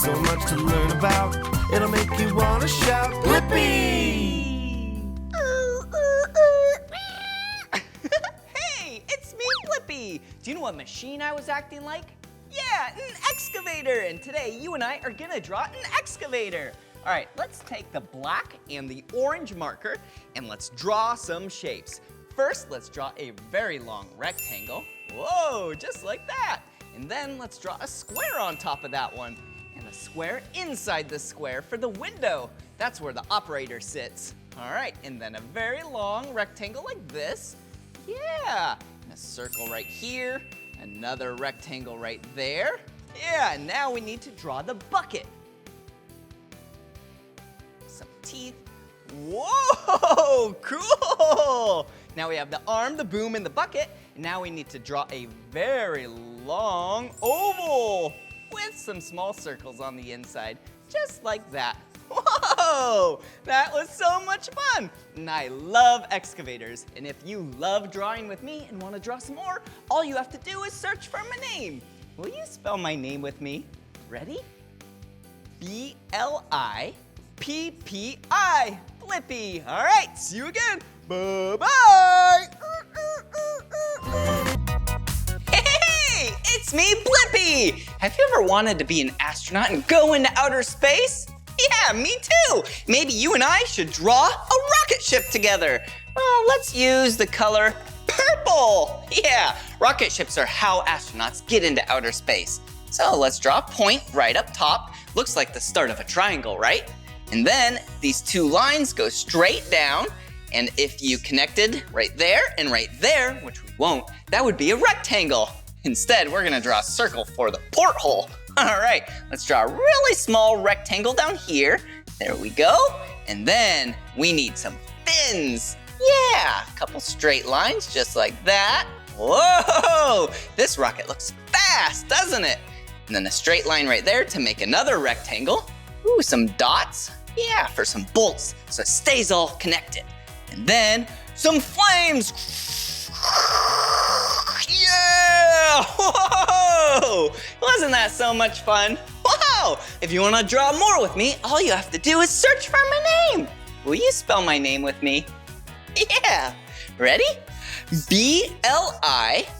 so much to learn about. It'll make you want to shout, Blippi! Hey, it's me, Blippi. Do you know what machine I was acting like? Yeah, an excavator. And today, you and I are gonna draw an excavator. All right, let's take the black and the orange marker and let's draw some shapes. First, let's draw a very long rectangle. Whoa, just like that. And then let's draw a square on top of that one. And a square inside the square for the window. That's where the operator sits. All right, and then a very long rectangle like this. Yeah, and a circle right here. Another rectangle right there. Yeah, and now we need to draw the bucket. Some teeth. Whoa, cool! Now we have the arm, the boom, and the bucket. And now we need to draw a very long oval with some small circles on the inside, just like that. Whoa, that was so much fun. And I love excavators. And if you love drawing with me and want to draw some more, all you have to do is search for my name. Will you spell my name with me? Ready? B-L-I-P-P-I, Blippi. All right, see you again. Bye-bye. Hey, it's me, Blippi. Have you ever wanted to be an astronaut and go into outer space? Yeah, me too. Maybe you and I should draw a rocket ship together. Well, let's use the color purple. Yeah, rocket ships are how astronauts get into outer space. So let's draw a point right up top. Looks like the start of a triangle, right? And then these two lines go straight down. And if you connected right there and right there, which we won't, that would be a rectangle. Instead, we're gonna draw a circle for the porthole. All right, let's draw a really small rectangle down here. There we go. And then we need some fins. Yeah, a couple straight lines just like that. Whoa, this rocket looks fast, doesn't it? And then a straight line right there to make another rectangle. Ooh, some dots. Yeah, for some bolts, so it stays all connected. And then some flames. Yeah! Whoa! Wasn't that so much fun? Wow! If you want to draw more with me, all you have to do is search for my name. Will you spell my name with me? Yeah. Ready? B-L-I-P-P-I.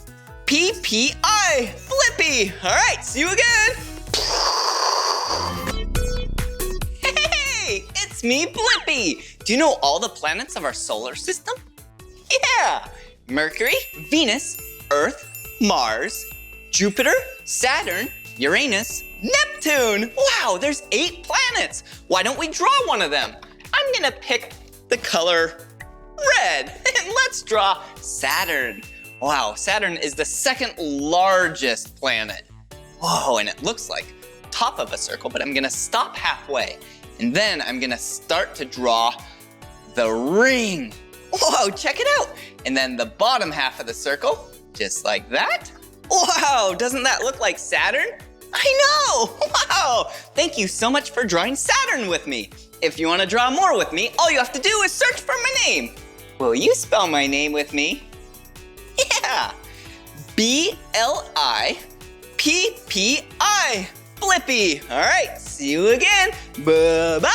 Blippi. All right, see you again. Hey, it's me, Blippi. Do you know all the planets of our solar system? Yeah. Mercury, Venus, Earth, Mars, Jupiter, Saturn, Uranus, Neptune. Wow, there's 8 planets. Why don't we draw one of them? I'm gonna pick the color red and let's draw Saturn. Wow, Saturn is the second largest planet. Whoa, and it looks like top of a circle, but I'm gonna stop halfway. And then I'm gonna start to draw the ring. Whoa, check it out. And then the bottom half of the circle, just like that. Wow, doesn't that look like Saturn? I know, wow. Thank you so much for drawing Saturn with me. If you wanna draw more with me, all you have to do is search for my name. Will you spell my name with me? Yeah, B-L-I-P-P-I, Blippi. All right, see you again, bye-bye.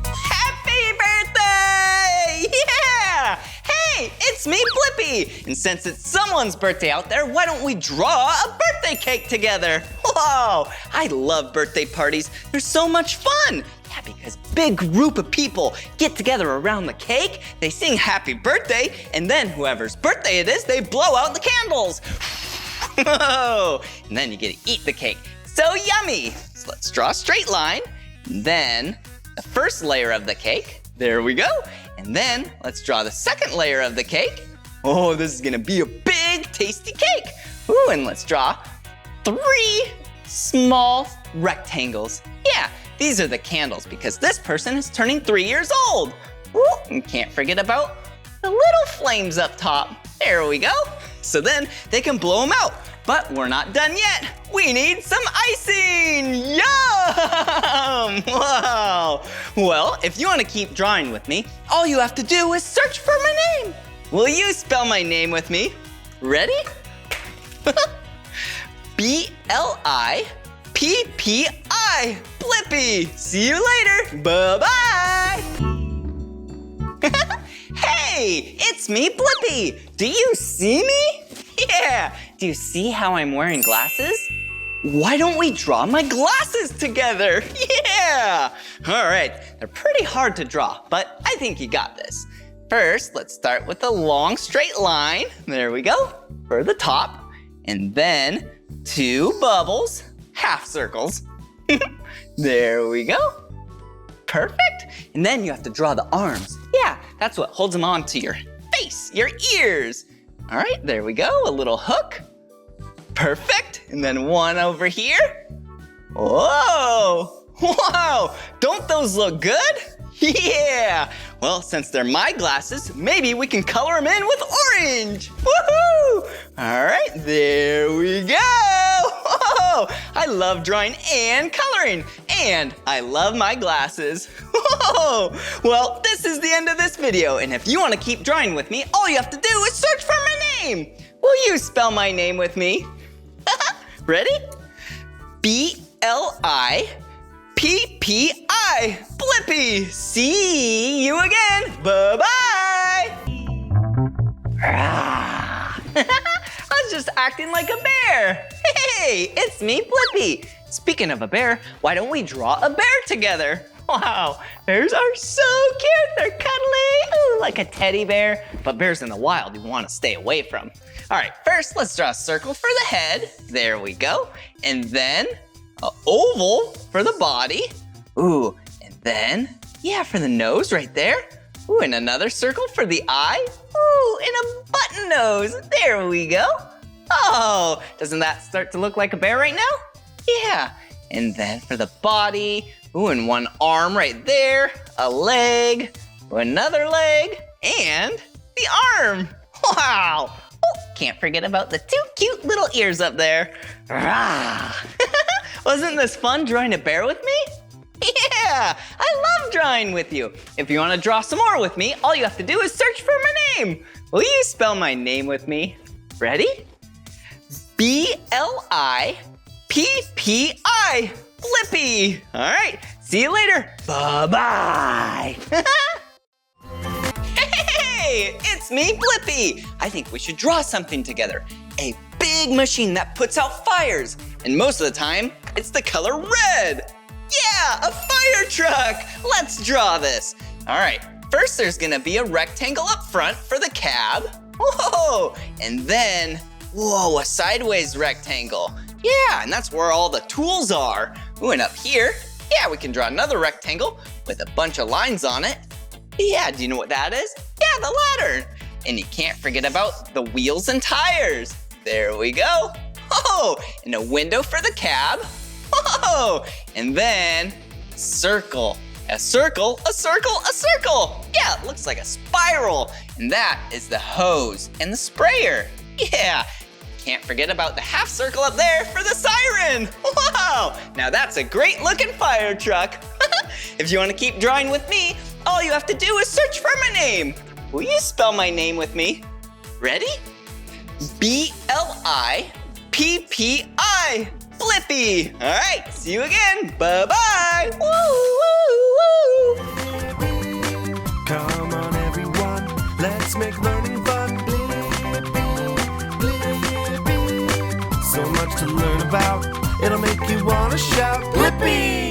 Happy birthday, yeah. Hey, it's me, Blippi. And since it's someone's birthday out there, why don't we draw a birthday cake together? Whoa, I love birthday parties. They're so much fun. Yeah, because big group of people get together around the cake, they sing happy birthday, and then whoever's birthday it is, they blow out the candles. Whoa, and then you get to eat the cake. So yummy. So let's draw a straight line, and then the first layer of the cake. There we go. And then let's draw the second layer of the cake. Oh, this is gonna be a big, tasty cake. Ooh, and let's draw 3 small rectangles. Yeah, these are the candles because this person is turning 3 years old. Ooh, and can't forget about the little flames up top. There we go. So then they can blow them out. But we're not done yet. We need some icing. Yum! Wow. Well, if you want to keep drawing with me, all you have to do is search for my name. Will you spell my name with me? Ready? B-L-I-P-P-I, P-P-I, Blippi. See you later. Bye-bye. Hey, it's me, Blippi. Do you see me? Yeah. Do you see how I'm wearing glasses? Why don't we draw my glasses together? Yeah. All right. They're pretty hard to draw, but I think you got this. First, let's start with a long straight line. There we go, for the top. And then 2 bubbles, half circles. There we go. Perfect. And then you have to draw the arms. Yeah, that's what holds them onto your face, your ears. All right, there we go, a little hook. Perfect. And then one over here. Whoa, wow, don't those look good? Yeah. Well, since they're my glasses, maybe we can color them in with orange. Woohoo! All right, there we go. Whoa, I love drawing and coloring, and I love my glasses. Whoa. Well, this is the end of this video, and if you want to keep drawing with me, all you have to do is search for my name. Will you spell my name with me? Ready? B-L-I-P-P-I, Blippi. See you again. Bye-bye. I was just acting like a bear. Hey, it's me, Blippi. Speaking of a bear, why don't we draw a bear together? Wow, bears are so cute. They're cuddly, ooh, like a teddy bear. But bears in the wild you want to stay away from. All right, first let's draw a circle for the head. There we go. And then an oval for the body. Ooh, and then, yeah, for the nose right there. Ooh, and another circle for the eye. Ooh, and a button nose. There we go. Oh, doesn't that start to look like a bear right now? Yeah, and then for the body, ooh, and one arm right there, a leg, another leg, and the arm. Wow. Oh, can't forget about the 2 cute little ears up there. Wasn't this fun drawing a bear with me? Yeah, I love drawing with you. If you want to draw some more with me, all you have to do is search for my name. Will you spell my name with me? Ready? B-L-I-P-P-I, Blippi. All right, see you later. Bye-bye. Hey, it's me, Blippi. I think we should draw something together. A big machine that puts out fires. And most of the time, it's the color red. Yeah, a fire truck. Let's draw this. All right, first there's gonna be a rectangle up front for the cab. Whoa, and then, whoa, a sideways rectangle. Yeah, and that's where all the tools are. Ooh, and up here, yeah, we can draw another rectangle with a bunch of lines on it. Yeah, do you know what that is? Yeah, the ladder. And you can't forget about the wheels and tires. There we go. Oh, and a window for the cab. Whoa, and then circle. A circle, a circle, a circle. Yeah, it looks like a spiral. And that is the hose and the sprayer. Yeah, can't forget about the half circle up there for the siren. Wow, now that's a great looking fire truck. If you want to keep drawing with me, all you have to do is search for my name. Will you spell my name with me? Ready? B-L-I-P-P-I, Blippi. All right, see you again. Bye-bye. Woo, woo, woo. Come on, everyone, let's make learning fun. Blippi. So much to learn about, it'll make you want to shout, Blippi!